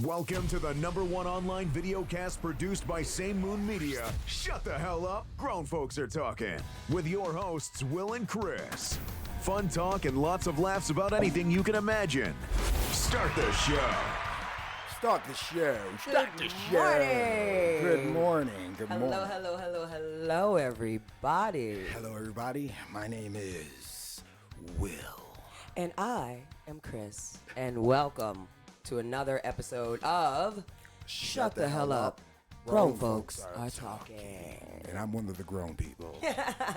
Welcome to the #1 online video cast produced by Same Moon Media. Shut the hell up, grown folks are talking. With your hosts, Will and Chris. Fun talk and lots of laughs about anything you can imagine. Start the show. Start the show. Start the show. Morning. Good morning. Good morning. Hello, everybody. Hello, everybody. My name is Will. And I am Chris. And welcome to another episode of Shut the Hell Up. Grown folks are talking. And I'm one of the grown people.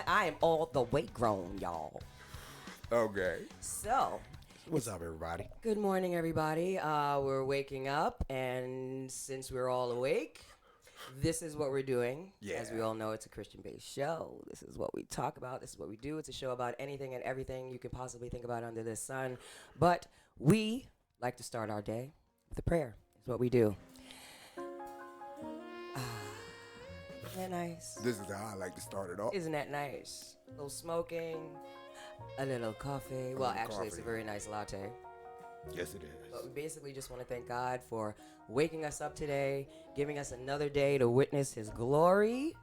I am all the way grown, y'all. Okay. So, what's up, everybody? good morning, everybody. We're waking up, and since we're all awake, this is what we're doing. Yeah. As we all know, it's a Christian-based show. This is what we talk about. This is what we do. It's a show about anything and everything you could possibly think about under this sun. But we like to start our day with a prayer. Is what we do. Isn't that nice? This is how I like to start it off. Isn't that nice? A little smoking, a little coffee. Well, actually, it's a very nice latte. Yes, it is. But we basically just want to thank God for waking us up today, giving us another day to witness His glory,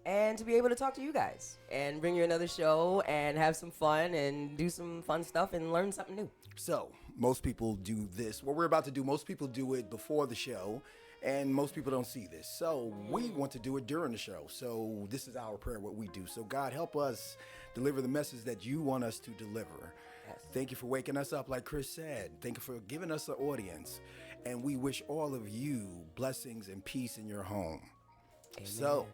and to be able to talk to you guys and bring you another show and have some fun and do some fun stuff and learn something new. So, most people do this. What we're about to do, most people do it before the show, and most people don't see this. So, we want to do it during the show. So, this is our prayer, what we do. So, God, help us deliver the message that you want us to deliver. Yes. Thank you for waking us up, like Chris said. Thank you for giving us an audience. And we wish all of you blessings and peace in your home. Amen. So,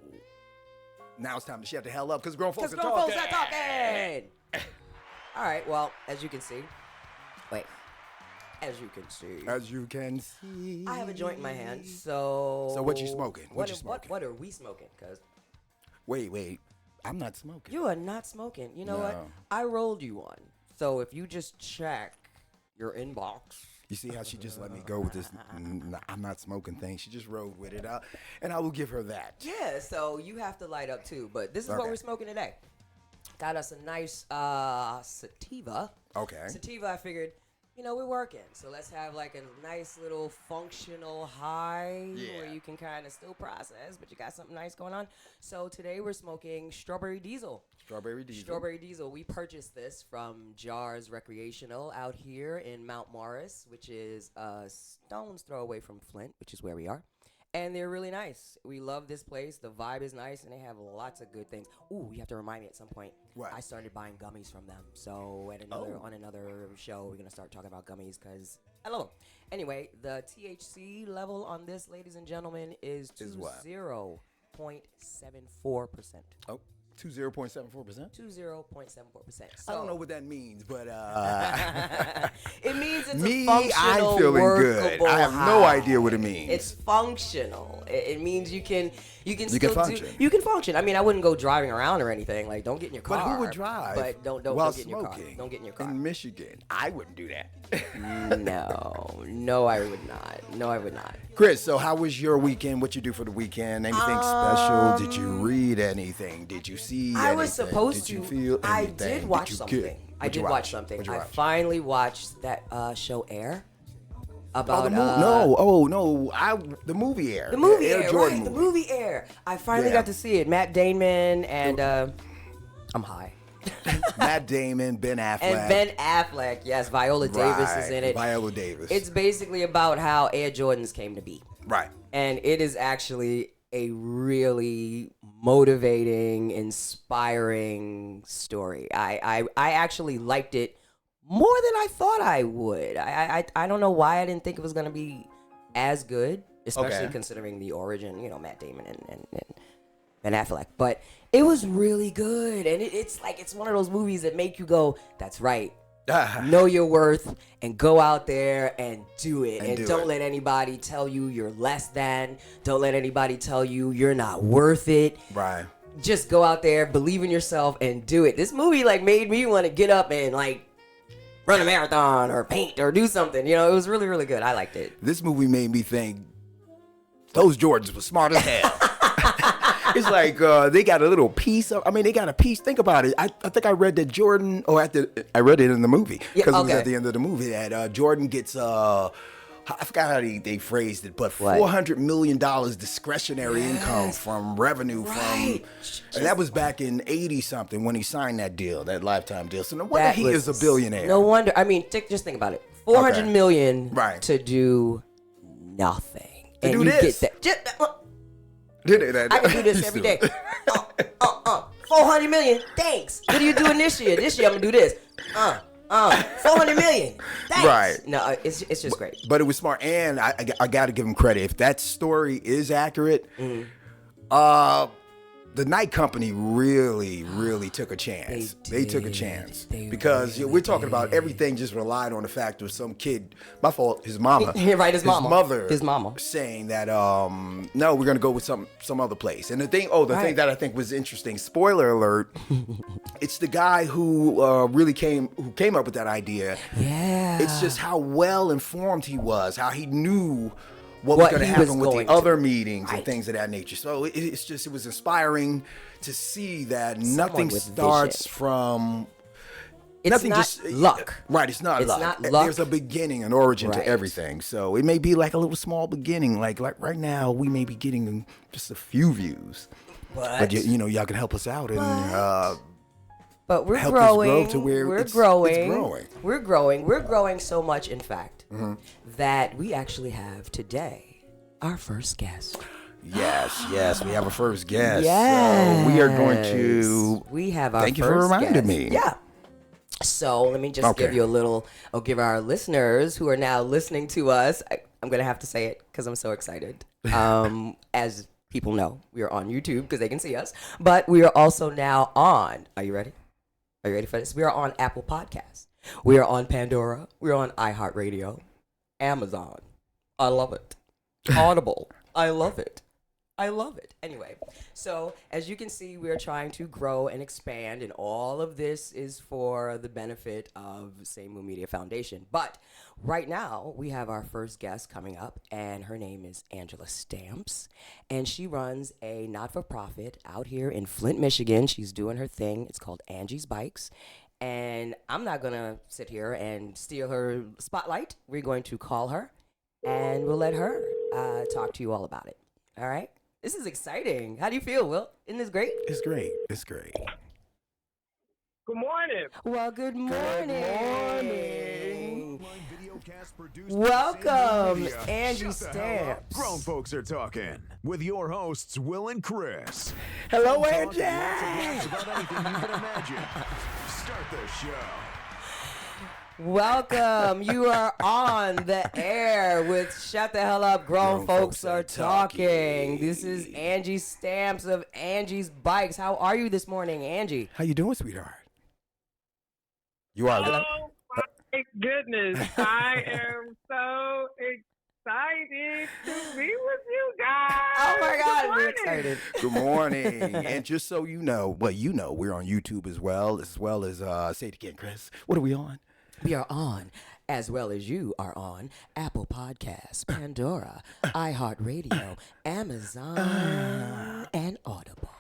now it's time to shut the hell up because grown folks are Grown talking. folks are talking. All right, well, as you can see, As you can see. I have a joint in my hand, so... So what you smoking? What you What smoking? are we smoking? Because Wait. I'm not smoking. you are not smoking. You know what? No. I rolled you one. So if you just check your inbox... You see how she just let me go with this I'm not smoking thing. She just rode with it out, and I will give her that. Yeah, so you have to light up too. But this is what Okay. we're smoking today. Got us a nice sativa. Okay. Sativa, I figured, we're working. So let's have like a nice little functional high Yeah. where you can kind of still process, but you got something nice going on. So today we're smoking Strawberry Diesel. Strawberry diesel. Strawberry Diesel. We purchased this from Jars Recreational out here in Mount Morris, which is a stone's throw away from Flint, which is where we are. And they're really nice. We love this place. The vibe is nice, and they have lots of good things. Ooh, you have to remind me at some point. What? I started buying gummies from them. So on another show, we're going to start talking about gummies because I love them. Anyway, the THC level on this, ladies and gentlemen, is what? 20.74%. Oh, 20.74%. 20.74%. I don't know what that means, but it means it's me, a functional, I'm feeling good. workable I have no high. idea what it means. It's functional. It means you can still function. You can function. I mean, I wouldn't go driving around or anything. Like, don't get in your car. But who would drive? But don't while get in your car. smoking Don't get in your car. in Michigan. I wouldn't do that. No, I would not. No, I would not. Chris, so how was your weekend? What you do for the weekend? Anything special? Did you read anything? Did you see anything? I was supposed did you to. feel I anything? did watch you something. get- I What'd did you watch something. What'd you I watch? finally watched that show Air. Oh, About the the movie Air. The movie Air Air, Jordan right? The movie. movie Air. I finally Yeah. got to see it. Matt Damon and I'm high. Matt Damon, Ben Affleck. And Ben Affleck, yes, Viola Davis is in it. Viola Davis. It's basically about how Air Jordans came to be. right. And it is actually a really motivating, inspiring story. I actually liked it more than I thought I would. I don't know why I didn't think it was going to be as good, especially Okay. considering the origin, Matt Damon and Ben Affleck. But it was really good. And it's one of those movies that make you go, that's right. Know your worth and go out there and do it. And don't let anybody tell you you're less than. Don't let anybody tell you you're not worth it. Right. Just go out there, believe in yourself, and do it. This movie made me want to get up and run a marathon or paint or do something. It was really, really good. I liked it. This movie made me think those Jordans were smart as hell. It's like they got a little piece of. I mean, they got a piece. Think about it. I think I read that Jordan. I read it in the movie because it was at the end of the movie that Jordan gets I forgot how they phrased it, but What? $400 million discretionary income from revenue and that was back in 80 something when he signed that deal, that lifetime deal. So no wonder he is a billionaire. No wonder. I mean, just think about it. 400 million to do nothing. To and do you this. Get that. I can do this every day. 400 million. Thanks. What are you doing this year? This year I'm gonna do this. 400 million. Thanks. Right. No, it's just great. But it was smart, and I got to give him credit. If that story is accurate, the night company really took a chance. They took a chance because we're talking about everything just relied on the fact of some kid. My fault. His mama. Right. His mother. His mama saying that no, we're gonna go with some other place. And the thing thing that I think was interesting. Spoiler alert. It's the guy who came up with that idea. Yeah. It's just how well informed he was. How he knew what was going to happen with the other meetings and things of that nature. So it was inspiring to see that nothing starts from. It's not luck. Right, it's not luck. There's a beginning, an origin to everything. So it may be like a little small beginning. Like right now, we may be getting just a few views. But y'all can help us out and. But we're help growing. Us grow to where we're it's growing. growing. We're growing. We're growing so much, in fact, that we actually have today our first guest. Yes, we have a first guest. Yes. So we are going to. We have our Thank you first for reminding guest. me. Yeah. So let me just give you a little. I'll give our listeners who are now listening to us. I'm gonna have to say it because I'm so excited. As people know, we are on YouTube because they can see us, but we are also now on. Are you ready? Are you ready for this? We are on Apple Podcasts. We are on Pandora. We are on iHeartRadio, Amazon. I love it. Audible. I love it. I love it. Anyway, so as you can see, we're trying to grow and expand, and all of this is for the benefit of Same Moon Media Foundation. But right now, we have our first guest coming up, and her name is Angela Stamps, and she runs a not-for-profit out here in Flint, Michigan. She's doing her thing. It's called Angie's Bikes, and I'm not going to sit here and steal her spotlight. We're going to call her, and we'll let her talk to you all about it. All right? This is exciting. How do you feel, Will? Isn't this great? It's great. It's great. Good morning. Well, good morning. Good morning. Welcome, Angie Stamps. Grown folks are talking with your hosts, Will and Chris. Hello, Talking Angie. lots of laughs about anything you can imagine. Start the show. Welcome. You are on the air with Shut the Hell Up. Grown folks are talking. This is Angie Stamps of Angie's Bikes. How are you this morning, Angie? How you doing, sweetheart? You are. Oh my goodness! I am so excited to be with you guys. Oh my God, Good we're morning. excited. Good morning. And just so you know, we're on YouTube as well as say it again, Chris. What are we on? We are on, as well as you are on, Apple Podcasts, Pandora, iHeartRadio, Amazon, and Audible.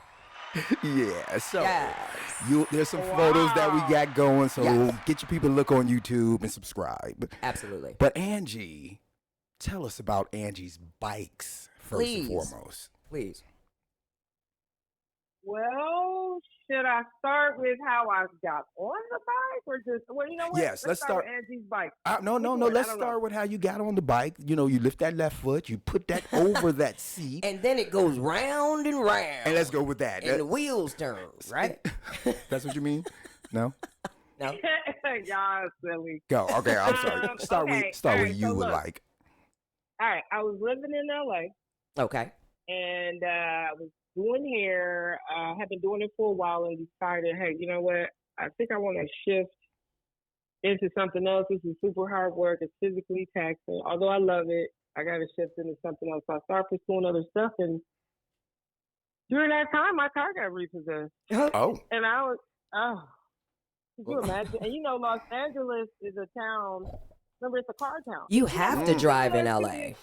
Yeah, so Yes. there's some photos that we got going, so Yes. get your people to look on YouTube and subscribe. Absolutely. But Angie, tell us about Angie's Bikes first and foremost. Please. Well, should I start with how I got on the bike, or just you know what? Yes, let's start with Angie's Bike. No. Let's start with how you got on the bike. You lift that left foot, you put that over that seat, And then it goes round and round. and let's go with that. And the wheels turn, right? That's what you mean? No. No. Y'all silly. Go. Okay, I'm sorry. Start okay, with all right, you so would look. like. All right, I was living in LA, Okay. and I was doing hair. I have been doing it for a while, and decided, hey, you know what? I think I want to shift into something else. This is super hard work. It's physically taxing. Although I love it, I got to shift into something else. So I started pursuing other stuff, and during that time, my car got repossessed. Oh. And I was, could you imagine? And Los Angeles is a town. Remember, it's a car town. You have to drive in LA.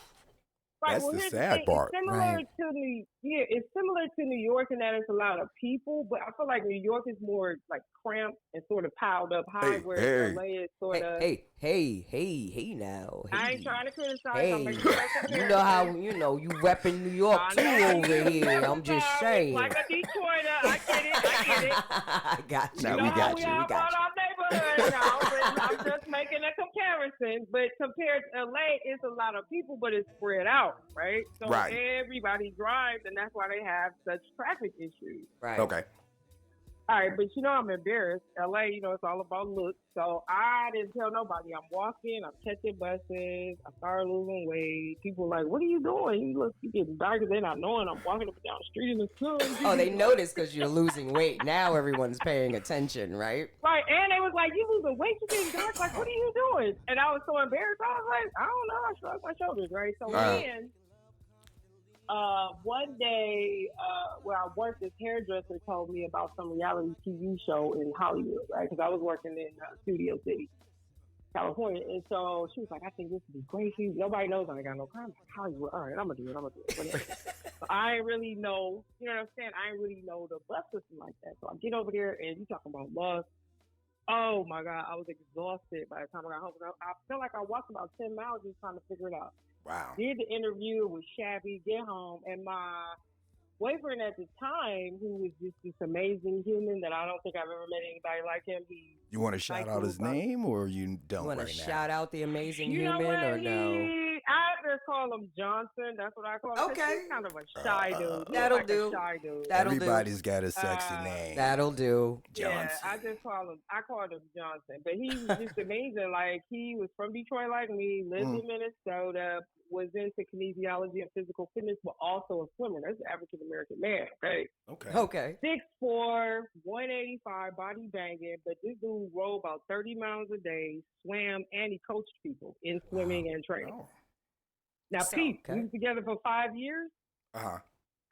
Right. That's Well, the here's sad thing. part. It's similar Right. to it's similar to New York in that it's a lot of people, but I feel like New York is more like cramped and sort of piled up high, Hey, whereas hey. LA is sort of. Hey now. I Hey. ain't trying to criticize. I'm Hey, making that you know how comparison. you repping New York I too know over you. here. I'm just saying. Like a Detroiter. I get it. I get it. I got you. No, You we know, got we you. all We got about our neighborhood now, but I'm just making a comparison. But compared to LA, it's a lot of people, but it's spread out, right? So Right. everybody drives, and that's why they have such traffic issues. Right. Okay. All right, but I'm embarrassed. LA, it's all about looks. So I didn't tell nobody. I'm walking, I'm catching buses, I started losing weight. People are like, what are you doing? You getting darker. They're not knowing I'm walking up and down the street in the sun. Oh, they noticed because you're losing weight. Now everyone's paying attention, right? Right, and they was like, you losing weight, you getting dark. Like, what are you doing? And I was so embarrassed. I was like, I don't know. I shrugged my shoulders, right? So then, one day, where I worked, this hairdresser told me about some reality TV show in Hollywood, right? Because I was working in Studio City, California. And so she was like, I think this would be great. Nobody knows I ain't got no crime. Hollywood, all right, I'm going to do it. So I ain't really know, you know what I'm saying? I ain't really know the bus system like that. So I get over there and you talking about bus. Oh my God, I was exhausted by the time I got home. I felt like I walked about 10 miles just trying to figure it out. Wow. Did the interview, was shabby, get home, and my boyfriend at the time, who was just this amazing human that I don't think I've ever met anybody like him. You want to shout out his name, or you don't You want to right now? shout out the amazing You know human what? or no? I just call him Johnson. That's what I call him. 'Cause Okay. He's kind of a shy dude. He's That'll like do. A shy dude. That'll Everybody's got a sexy name. That'll do. Yeah, Johnson. I called him Johnson. But he was just amazing. Like, he was from Detroit like me, lived in Minnesota, was into kinesiology and physical fitness, but also a swimmer. That's an African-American man, okay? Okay. 6'4", 185, body banging, but this dude rode about 30 miles a day, swam, and he coached people in swimming and training. Oh. Now, Pete, we was together for 5 years. Uh-huh.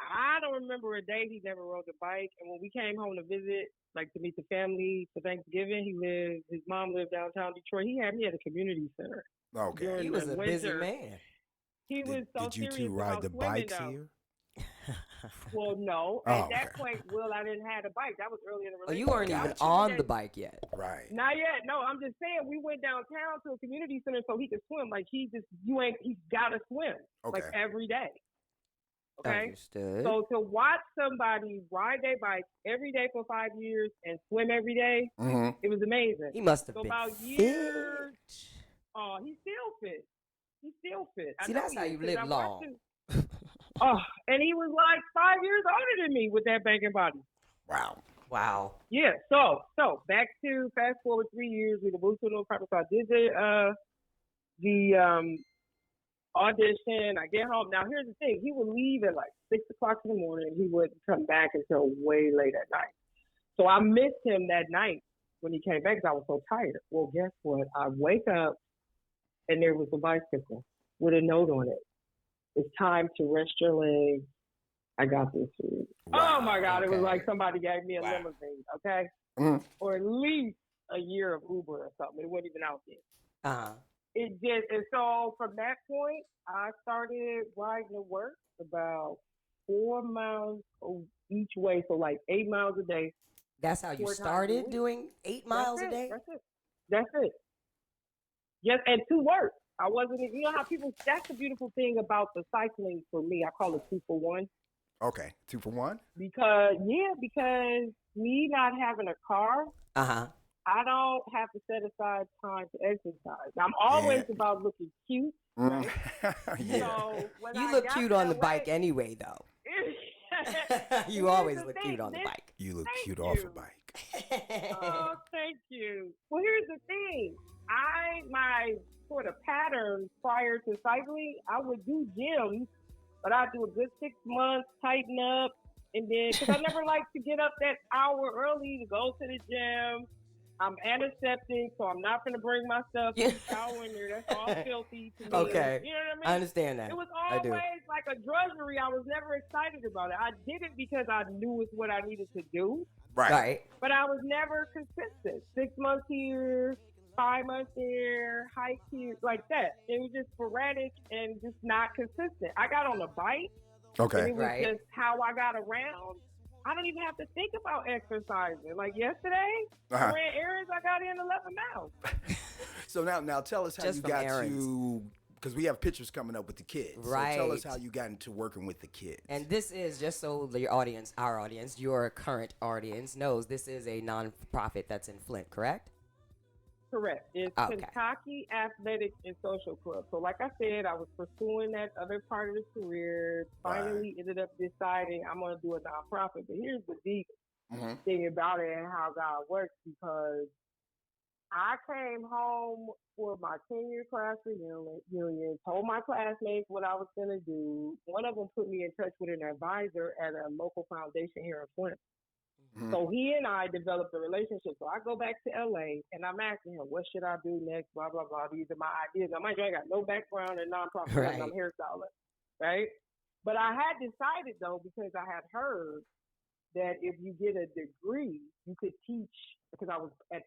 I don't remember a day he never rode the bike. And when we came home to visit, like to meet the family for Thanksgiving, his mom lived downtown Detroit. He had me at a community center. Okay. He was a busy man. He was so Did you serious two ride about the swimming, bikes though. here? Well, no. At that point, I didn't have a bike. That was early in the relationship. You weren't even on the bike yet. Right. Not yet. No, I'm just saying we went downtown to a community center so he could swim. Like he's got to swim like every day. Okay. Understood. So to watch somebody ride their bike every day for 5 years and swim every day, it was amazing. He must have been about fit. years. Oh, he's still fit. He's still fit. See, that's how you live long. Oh, and he was like 5 years older than me with that banging body. Wow. Yeah. So fast forward 3 years, we moved to a new apartment. So I did the audition. I get home. Now here's the thing: he would leave at like 6 o'clock in the morning. He wouldn't come back until way late at night. So I missed him that night when he came back because I was so tired. Well, guess what? I wake up and there was a bicycle with a note on it. It's time to rest your legs. I got this for you. Wow. Oh my God. It was like somebody gave me a limousine, okay? Or at least a year of Uber or something. It wasn't even out yet. It did. And so from that point, I started riding to work about 4 miles each way. So like 8 miles a day. That's how you started doing 8 miles a day? That's it. Yes, and to work. I wasn't, you know how people, that's the beautiful thing about the cycling for me. I call it 2 for 1. Okay, 2 for 1? Because me not having a car, I don't have to set aside time to exercise. I'm always about looking cute. Right? So you look cute on the bike anyway, though. You always look cute on the bike. You look cute off a bike. Oh, thank you. Well, here's the thing. My sort of pattern prior to cycling, I would do gyms, but I'd do a good 6 months, tighten up, and then, because I never like to get up that hour early to go to the gym. I'm antiseptic, so I'm not going to bring my stuff to the shower in there. That's all filthy to me. Okay. You know what I mean? I understand that. It was always like a drudgery. I was never excited about it. I did it because I knew it's what I needed to do. Right. But I was never consistent. 6 months here, 5 months there, hike here, like that. It was just sporadic and just not consistent. I got on a bike, and it was just how I got around. I don't even have to think about exercising. Like yesterday, I ran errands. I got in 11 miles. So now tell us how Just you from got errands. to, because we have pictures coming up with the kids. Right. So tell us how you got into working with the kids. And this is, just so your audience, our audience, your current audience knows, this is a non-profit that's in Flint, correct? Correct. It's Kentucky Athletics and Social Club. So like I said, I was pursuing that other part of the career. Finally ended up deciding I'm going to do a nonprofit. But here's the deep thing about it and how God works, because I came home for my 10-year class reunion, told my classmates what I was going to do. One of them put me in touch with an advisor at a local foundation here in Flint. So he and I developed a relationship. So I go back to LA and I'm asking him, what should I do next? Blah, blah, blah. These are my ideas. I got no background in nonprofit. I'm a hairstylist, right? But I had decided, though, because I had heard that if you get a degree, you could teach, because I was at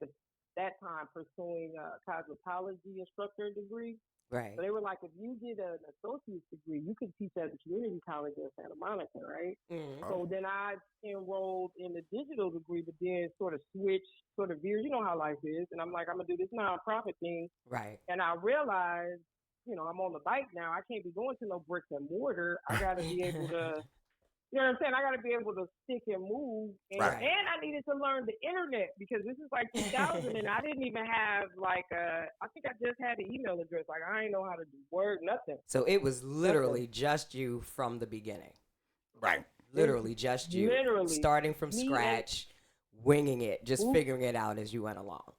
that time pursuing a cosmetology instructor degree. Right. So they were like, if you get an associate's degree, you could teach at the community college in Santa Monica, right? So then I enrolled in the digital degree, but then sort of veered. You know how life is. And I'm like, I'm going to do this nonprofit thing. Right. And I realized, I'm on the bike now. I can't be going to no bricks and mortar. I got to be able to, you know what I'm saying? I got to be able to stick and move. And I needed to learn the internet, because this is like 2000 and I didn't even have I think I just had an email address. Like, I ain't know how to do Word, nothing. So it was literally just you from the beginning. Right. Literally just you. Literally. Starting from scratch, winging it, just figuring it out as you went along.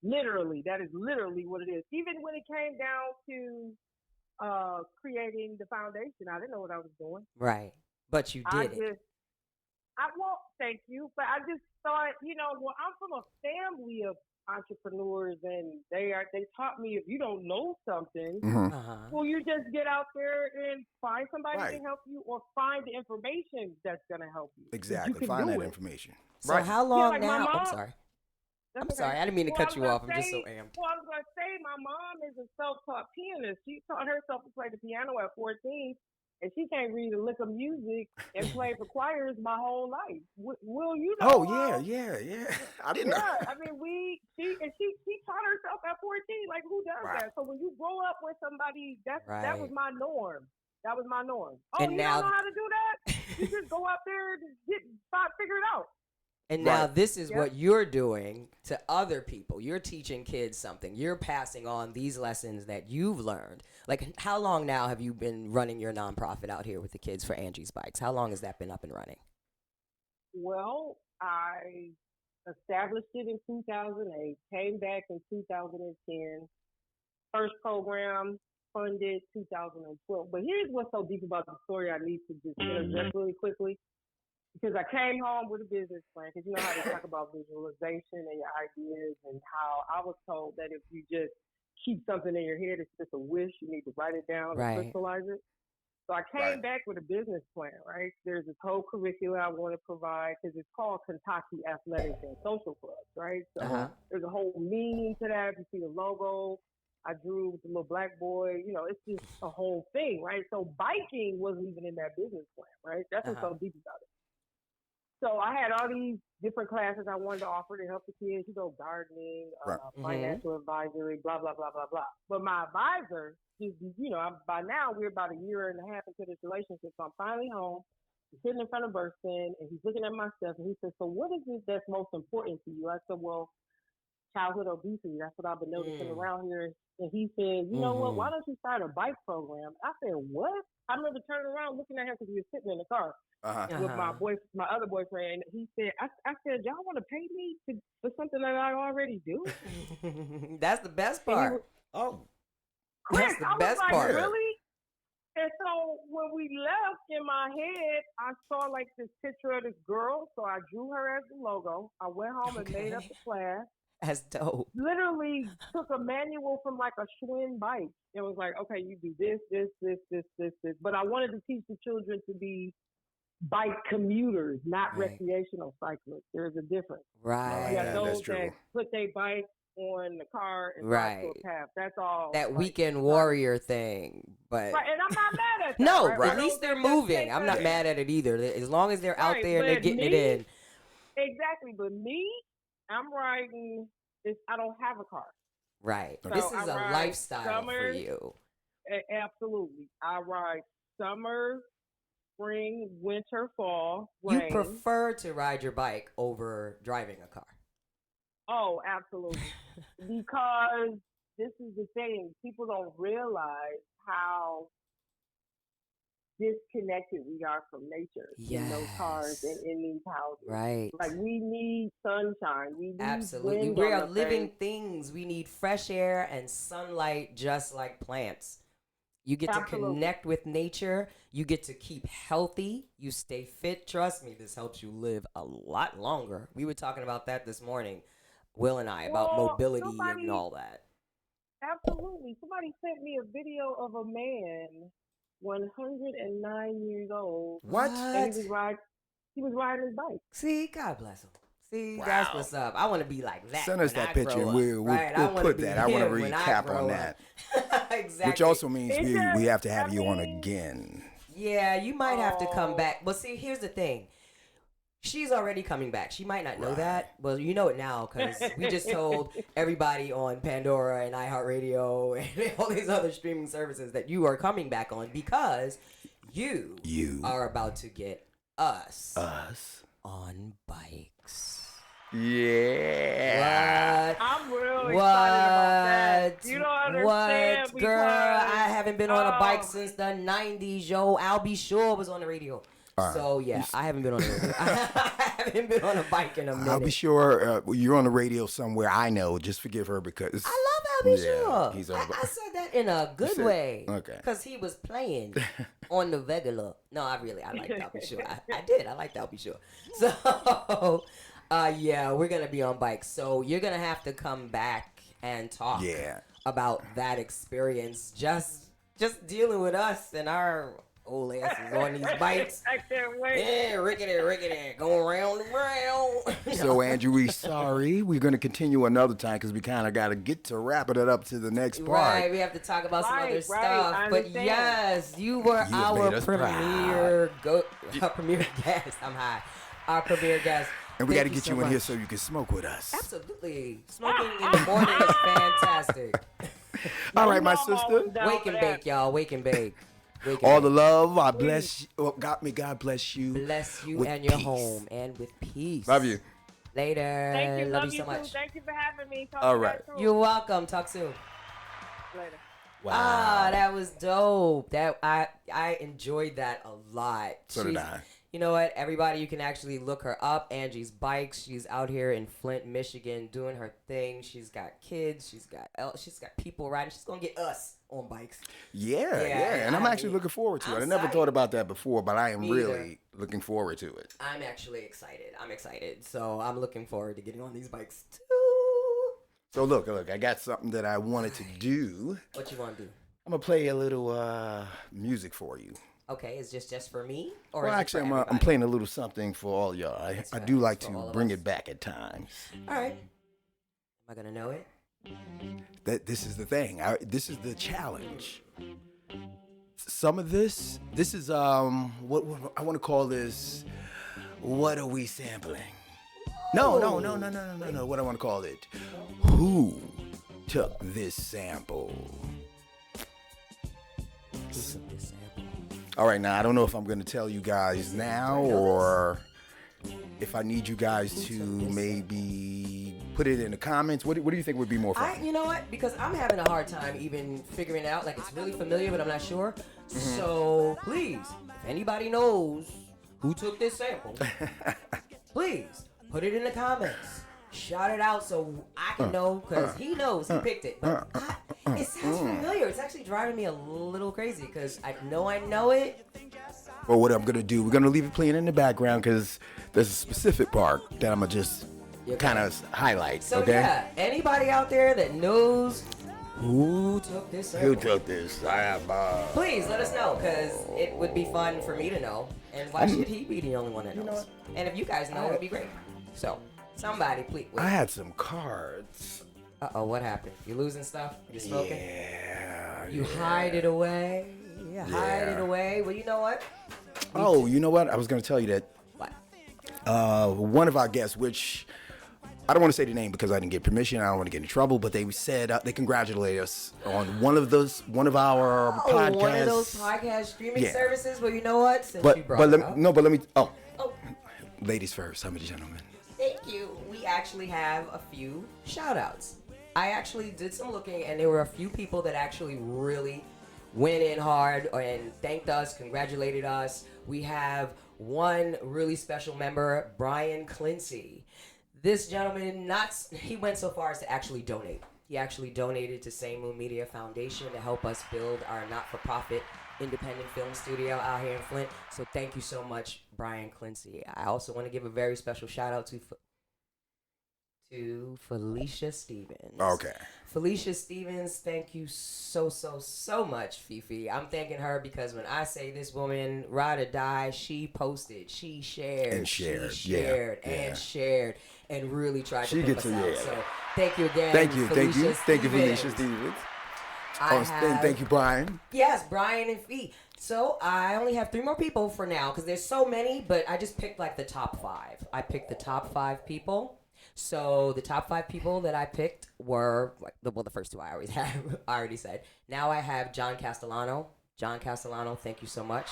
Literally. That is literally what it is. Even when it came down to creating the foundation, I didn't know what I was doing. Right. But you did it. Thank you. But I just thought, I'm from a family of entrepreneurs, and they taught me, if you don't know something, well, you just get out there and find somebody to help you, or find the information that's going to help you. Exactly. Find that information. So how long now? Mom, I'm sorry. I didn't mean to cut you off. I'm just so amped. Well, I was going to say, my mom is a self-taught pianist. She taught herself to play the piano at 14. And she can't read a lick of music and play for choirs my whole life. Will you know? Oh, yeah. I didn't know. I mean, she taught herself at 14. Like, who does that? So when you grow up with somebody, that was my norm. That was my norm. Oh, and you don't know how to do that? You just go out there and figure it out. And now this is what you're doing to other people. You're teaching kids something. You're passing on these lessons that you've learned. Like, how long now have you been running your nonprofit out here with the kids for Angie's Bikes? How long has that been up and running? Well, I established it in 2008, came back in 2010, first program funded 2012. But here's what's so deep about the story I need to just interject really quickly. Because I came home with a business plan, because you know how they talk about visualization and your ideas, and how I was told that if you just keep something in your head, it's just a wish, you need to write it down and crystallize it. So I came back with a business plan, right? There's this whole curriculum I want to provide, because it's called Kentucky Athletics and Social Clubs, right? So there's a whole meaning to that. You see the logo I drew with the little black boy. It's just a whole thing, right? So biking wasn't even in that business plan, right? That's what's so deep about it. So I had all these different classes I wanted to offer to help the kids, gardening, financial advisory, blah, blah, blah, blah, blah. But my advisor, by now we're about a year and a half into this relationship. So I'm finally home, sitting in front of Burston, and he's looking at my stuff, and he says, so what is it that's most important to you? I said, well, childhood obesity. That's what I've been noticing around here. And he said, you know what, why don't you start a bike program? I said, what? I remember turning around looking at him, because he was sitting in the car with my other boyfriend. He said, I said, y'all want to pay me for something that I already do? That's the best part. Chris, that's the best part. Really? And so when we left, in my head, I saw like this picture of this girl. So I drew her as the logo. I went home and made up the class. That's dope. Literally took a manual from like a Schwinn bike. It was like, okay, you do this. But I wanted to teach the children to be bike commuters, not recreational cyclists. There's a difference. Right. You got those that put their bike on the car and Right. drive to a path. That's all. That like, weekend warrior thing, but Right, and I'm not mad at that. no, right? at least they're moving. I'm not mad at it either. As long as they're out Right, there and they're but getting it me- in. Exactly, but me, I'm riding. I don't have a car. Right. So This I is a ride lifestyle for summer- you. Absolutely, I ride summer, spring, winter, fall, You rain. prefer to ride your bike over driving a car. Oh, absolutely. Because this is the thing. People don't realize how disconnected we are from nature in those cars and in these houses. Right. Like, we need sunshine. We need Absolutely. wind We on are the living face. things. We need fresh air and sunlight just like plants. You get to Absolutely. connect with nature. You get to keep healthy. You stay fit. Trust me, this helps you live a lot longer. We were talking about that this morning, Will and I, about Well, mobility somebody- and all that. Absolutely. Somebody sent me a video of a man, 109 years old. What? And he was riding his bike. See, God bless him. See, Wow. that's what's up. I want to be like that. Send us when that I picture grow and up, we'll right? I wanna put be that. I want to him when I recap grow on up. that. Exactly. Which also means It's we just- have to have I you on mean- again. Yeah, you might have to come Oh. back. But see, here's the thing. She's already coming back. She might not know Right. that. Well, you know it now because we just told everybody on Pandora and iHeartRadio and all these other streaming services that you are coming back on because you are about to get us on bikes. Yeah. What? I'm really excited about that. You don't understand What? Girl, because- I haven't been on a bike Oh. since the 90s, yo. I'll be sure was on the radio. So, yeah, I haven't been on the radio. I haven't been on a bike in a minute. I'll be sure you're on the radio somewhere. I know. Just forgive her because I love I'll be Yeah, sure. he's on I said that in a good said- way. okay. Because he was playing on the regular. No, I liked I'll be sure. I did. I liked I'll be sure. So, yeah, we're going to be on bikes. So, you're going to have to come back and talk about that experience. Just dealing with us and our old asses on these bikes. I can't wait. Yeah, rickety, going round and round. So, Andrew, we sorry. We're going to continue another time because we kind of got to get to wrapping it up to the next part. Right, we have to talk about some Right, other right, stuff. I But understand. yes, you were You have our made us premier premier guest. I'm high. Our premier guest. And we got to Thank get so you in here much. so you can smoke with us. Absolutely. Smoking in the morning is fantastic. All right, my You know I'm sister. always down Wake for and that. bake, y'all. Wake and bake. Wake and All the bake. love. I bless you. Oh, God bless you. Bless you with and your peace. home and with peace. Love you. Later. Thank you. Love Love you so too. much. Thank you for having me. Talk All to you right. guys soon. You're welcome. Talk soon. Later. Ah, that was dope. That I enjoyed that a lot. So did I. You know what? Everybody, you can actually look her up. Angie's Bikes. She's out here in Flint, Michigan, doing her thing. She's got kids. She's got people riding. She's gonna get us on bikes. Yeah. And I'm actually looking forward to it. I never thought about that before, but I am Me really looking forward to it. I'm actually excited. So I'm looking forward to getting on these bikes too. So look, I got something that I wanted to do. What you want to do? I'm gonna play a little music for you. Okay, is this just for me? Or Well, is it actually, for I'm everybody? playing a little something for all y'all. I right. do like For all to of bring us. it back at times. All right. Am I gonna know it? This is the thing. This is the challenge. Some of this is what I want to call this. What are we sampling? No. What I want to call it. Who took this sample? All right, now I don't know if I'm going to tell you guys now or if I need you guys to maybe put it in the comments. What do you think would be more fun? You know what? Because I'm having a hard time even figuring it out. Like, it's really familiar, but I'm not sure. So, please, if anybody knows who took this sample, please put it in the comments. Shout it out so I can know, because he knows he picked it. But it sounds familiar. It's actually driving me a little crazy because I know it. Well, what I'm going to do, we're going to leave it playing in the background because there's a specific part that I'm going to just kind of highlight, So, okay? yeah, anybody out there that knows who took this sample, Who took this sample? please let us know, because it would be fun for me to know. And why should he be the only one that knows? And if you guys know, it'd be great. So, somebody, please. I had some cards Uh-oh, what happened? You losing stuff? You smoking? Yeah. You hide it away. You hide it away. Well, you know what? You know what? I was going to tell you that What? one of our guests, which I don't want to say the name because I didn't get permission. I don't want to get in trouble, but they said they congratulated us on one of our podcasts. One of those podcast streaming services. Well, you know what? Since you brought but it up. let me. Oh, ladies first. How many gentlemen? Thank you. We actually have a few shout-outs. I actually did some looking, and there were a few people that actually really went in hard and thanked us, congratulated us. We have one really special member, Brian Clincy. This gentleman, he went so far as to actually donate. He actually donated to Same Moon Media Foundation to help us build our not-for-profit independent film studio out here in Flint. So thank you so much, Brian Clincy. I also want to give a very special shout-out to Felicia Stevens. Okay. Felicia Stevens, thank you so much, Fifi. I'm thanking her because when I say this woman, ride or die, she posted, she shared, and really tried to put us out. So thank you again. Thank you, Felicia Stevens. Thank you, Brian. Yes, Brian and Fee. So I only have 3 more people for now because there's so many, but I just picked like the top 5. I picked the top 5 people. So the top 5 people that I picked were, the first 2 I already said. Now I have John Castellano. John Castellano, thank you so much.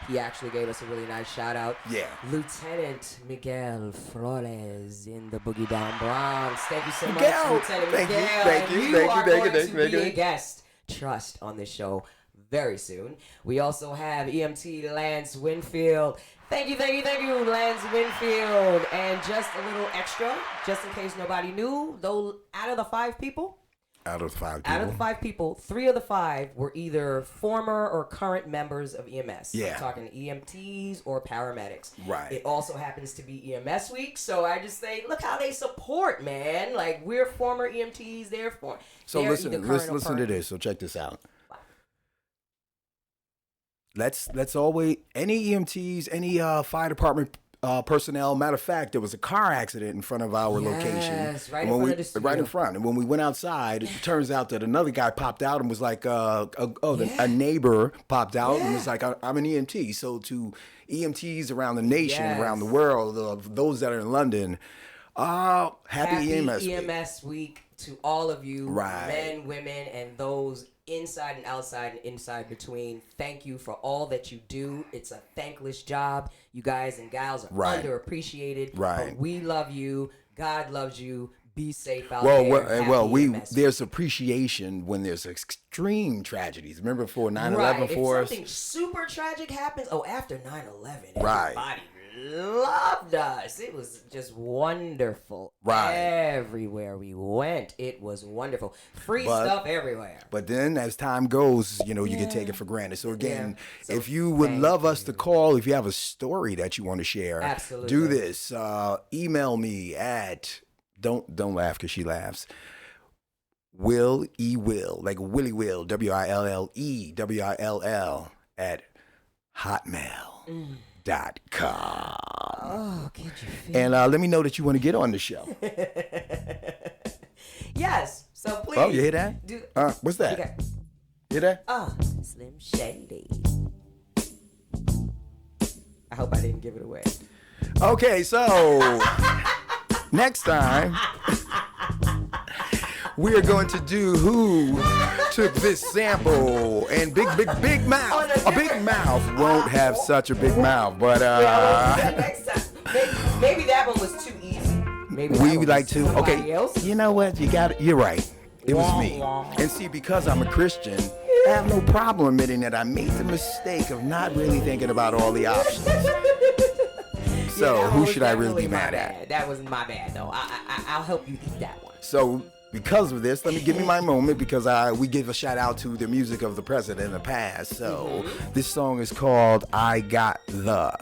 He actually gave us a really nice shout out. Yeah. Lieutenant Miguel Flores in the Boogie Down Bronx. Thank you so much, Lieutenant Miguel. Thank you. You are going to be a guest, trust, on this show very soon. We also have EMT Lance Winfield. Thank you, Lance Winfield. And just a little extra, just in case nobody knew, though, out of the 5 people, 3 of the 5 were either former or current members of EMS. Yeah. I'm talking EMTs or paramedics. Right. It also happens to be EMS week, so I just say, look how they support, man. Like, we're former EMTs, they're listen to this. So check this out. Let's always, any EMTs, any fire department personnel. Matter of fact, there was a car accident in front of our location. Right in front of the studio. Right in front. And when we went outside, it turns out that another guy popped out and was like, a neighbor popped out and was like, I'm an EMT. So to EMTs around the nation, around the world, those that are in London, happy EMS week to all of you, right. Men, women, and those inside and outside and inside between. Thank you for all that you do. It's a thankless job. You guys and gals are underappreciated. Right. But we love you. God loves you. Be safe out there. There's appreciation when there's extreme tragedies. Remember for 9/11 for us? If something super tragic happens, after 9/11, right. Everybody loved us. It was just wonderful. Right. Everywhere we went, it was wonderful. Free stuff everywhere. But then as time goes, you can take it for granted. So again, if you would love us to call, if you have a story that you want to share, absolutely, do this. Email me at don't laugh because she laughs. Will like Willie Will WILLEWILL at hotmail.com. Oh, can't you feel and let me know that you want to get on the show. Yes, so please. Oh, you hear that? What's that? Okay. Hear that? Slim Shady. I hope I didn't give it away. Okay, so next time we are going to do who took this sample, and big mouth. A big mouth won't have such a big mouth, but next time. Maybe that one was too easy. Maybe we would like to. Okay, else? You know what? You're right. It was me. And see, because I'm a Christian, I have no problem admitting that I made the mistake of not really thinking about all the options. So who should I really be mad at? That was my bad, though. I'll help you eat that one. So because of this, give me my moment, because we give a shout out to the music of the president in the past. So this song is called I Got The.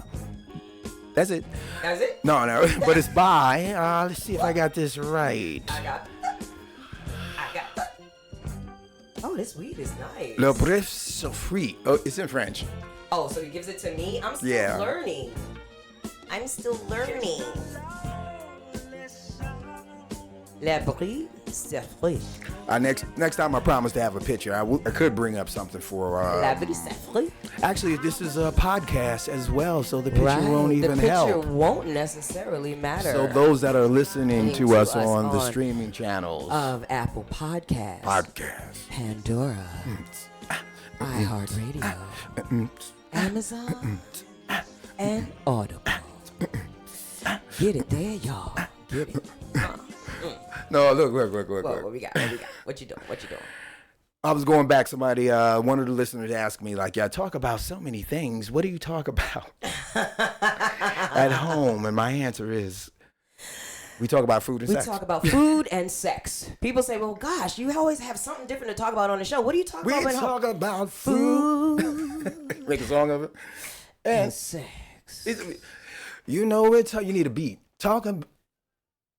That's it. That's it? No, but it's by, let's see if I got this right. I got the. Oh, this weed is nice. Le Bref Sofrit. Oh, it's in French. Oh, so he gives it to me? I'm still learning. Le bruit c'est vrai. Next time I promise to have a picture. I could bring up something for. La vie, c'est vrai. Actually, this is a podcast as well, so the picture won't even help. The help. picture won't necessarily matter. So those that are listening to us on the streaming channels of Apple Podcasts, Pandora, iHeartRadio, Amazon, and Audible. Get it there, y'all. Get it. No, look. What we got? What you doing? I was going back. Somebody, one of the listeners asked me, like, "Yeah, talk about so many things. What do you talk about at home?" And my answer is, we talk about food and sex. We talk about food and sex. People say, "Well, gosh, you always have something different to talk about on the show. What do you talk about at home?" We talk about food. Make a song of it. And sex. You know it. You need a beat. Talking.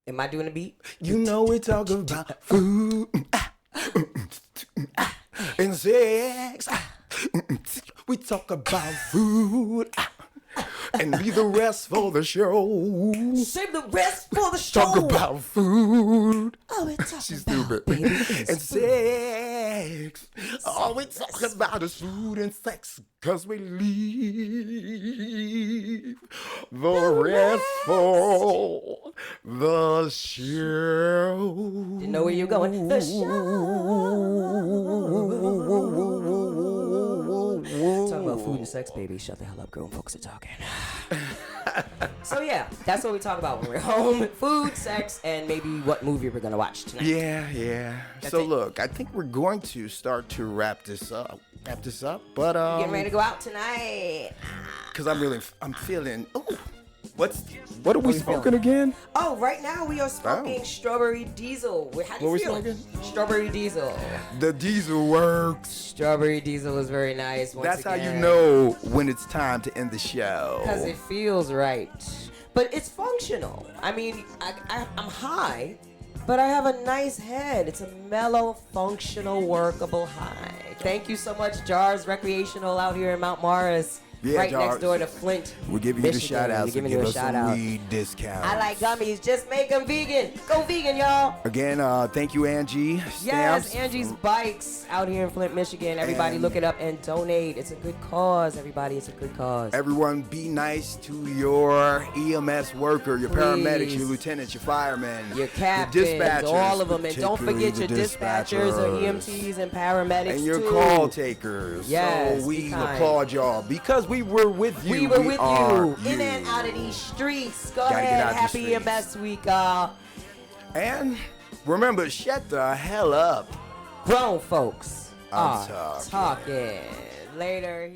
Am I doing a beat? You know we talk about food and sex. We talk about food and leave the rest for the show. Save the rest for the show. Talk about food. Oh, we talk She's about stupid. Baby, and sex. All we talk about is food and sex, 'cause we leave the rest for the show. Didn't know where you're going. The show. Talking about food and sex, baby. Shut the hell up, grown folks are talking. So yeah, that's what we talk about when we're home. Food, sex, and maybe what movie we're gonna watch tonight. Yeah. So look, I think we're going to start to wrap this up. But getting ready to go out tonight. 'Cause I'm feeling. Ooh, what are we smoking again? Oh, right now we are smoking strawberry diesel. How do you feel? Smoking? Strawberry diesel. The diesel works. Strawberry diesel is very nice. That's how you know when it's time to end the show. Because it feels right. But it's functional. I mean, I'm high, but I have a nice head. It's a mellow, functional, workable high. Thank you so much, Jars Recreational out here in Mount Morris. Yeah, right Jars. next door to Flint. We're giving you the Michigan. shout outs. We're giving give you a us shout some out. weed discounts. I like gummies. Just make them vegan. Go vegan, y'all. Again, thank you, Angie. Yes, Angie's Bikes out here in Flint, Michigan. Everybody look it up and donate. It's a good cause, everybody. It's a good cause. Everyone be nice to your EMS worker, your paramedics, your lieutenants, your firemen, your captains, your dispatchers, all of them. And don't forget your dispatchers or EMTs and paramedics and your too. call takers. Yes, so we applaud y'all because we were with you. We were with you in and out of these streets. Go ahead. Happy and best week, y'all. And remember, shut the hell up. Grown folks I'm are talking. Later.